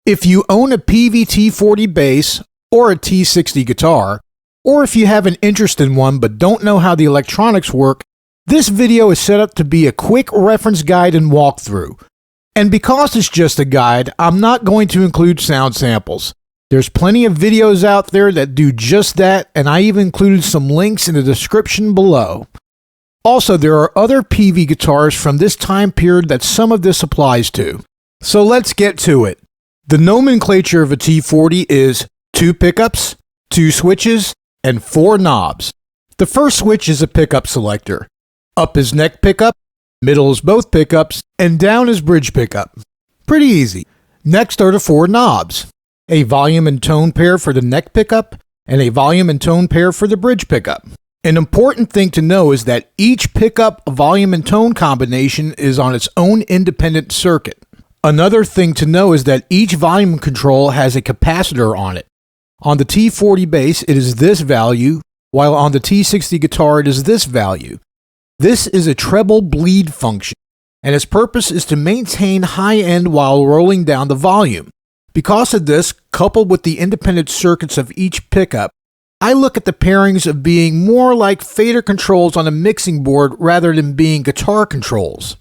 If you own a Peavey T-40 bass or a T-60 guitar, or if you have an interest in one but don't know how the electronics work, this video is set up to be a quick reference guide and walkthrough. And because it's just a guide, I'm not going to include sound samples. There's plenty of videos out there that do just that, and I even included some links in the description below. Also, there are other Peavey guitars from this time period that some of this applies to. So let's get to it. The nomenclature of a T-40 is 2 pickups, 2 switches, and 4 knobs. The first switch is a pickup selector. Up is neck pickup, middle is both pickups, and down is bridge pickup. Pretty easy. Next are the 4 knobs. A volume and tone pair for the neck pickup, and a volume and tone pair for the bridge pickup. An important thing to know is that each pickup volume and tone combination is on its own independent circuit. Another thing to know is that each volume control has a capacitor on it. On the T-40 bass, it is this value, while on the T-60 guitar, it is this value. This is a treble bleed function, and its purpose is to maintain high end while rolling down the volume. Because of this, coupled with the independent circuits of each pickup, I look at the pairings of being more like fader controls on a mixing board rather than being guitar controls.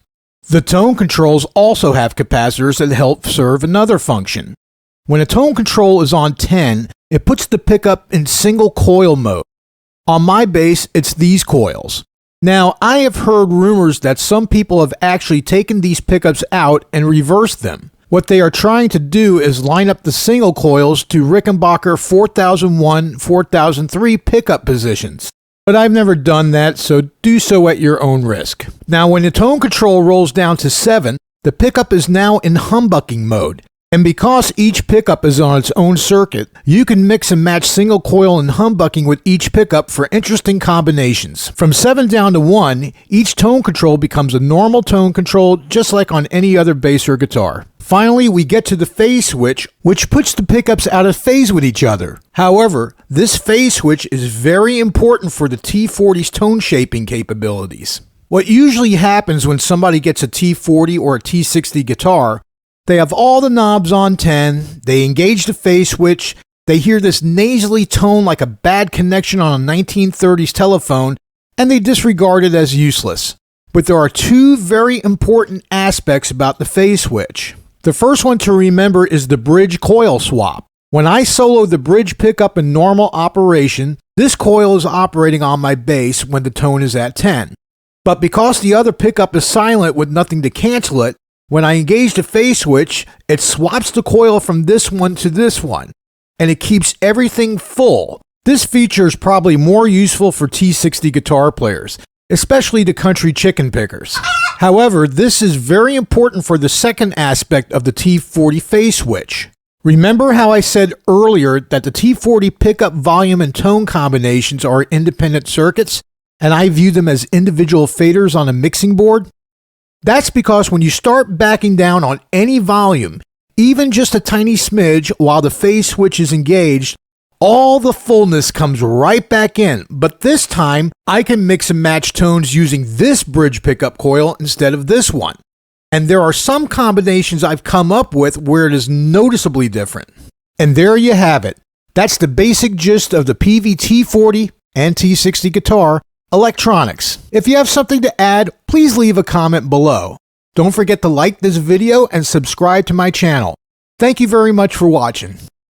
The tone controls also have capacitors that help serve another function. When a tone control is on 10, it puts the pickup in single coil mode. On my bass, it's these coils. Now, I have heard rumors that some people have actually taken these pickups out and reversed them. What they are trying to do is line up the single coils to Rickenbacker 4001-4003 pickup positions. But I've never done that, so do so at your own risk. Now, when the tone control rolls down to 7, the pickup is now in humbucking mode. And because each pickup is on its own circuit, you can mix and match single coil and humbucking with each pickup for interesting combinations. From 7 down to 1, each tone control becomes a normal tone control just like on any other bass or guitar. Finally, we get to the phase switch, which puts the pickups out of phase with each other. However, this phase switch is very important for the T-40's tone shaping capabilities. What usually happens when somebody gets a T-40 or a T-60 guitar, they have all the knobs on 10, they engage the phase switch, they hear this nasally tone like a bad connection on a 1930s telephone, and they disregard it as useless. But there are 2 very important aspects about the phase switch. The first one to remember is the bridge coil swap. When I solo the bridge pickup in normal operation, this coil is operating on my bass when the tone is at 10. But because the other pickup is silent with nothing to cancel it, when I engage the phase switch, it swaps the coil from this one to this one, and it keeps everything full. This feature is probably more useful for T-60 guitar players, especially the country chicken pickers. However, this is very important for the second aspect of the T-40 phase switch. Remember how I said earlier that the T-40 pickup volume and tone combinations are independent circuits, and I view them as individual faders on a mixing board? That's because when you start backing down on any volume, even just a tiny smidge while the phase switch is engaged, all the fullness comes right back in, but this time I can mix and match tones using this bridge pickup coil instead of this one. And there are some combinations I've come up with where it is noticeably different. And there you have it. That's the basic gist of the Peavey T-40 and T-60 guitar electronics. If you have something to add, please leave a comment below. Don't forget to like this video and subscribe to my channel. Thank you very much for watching.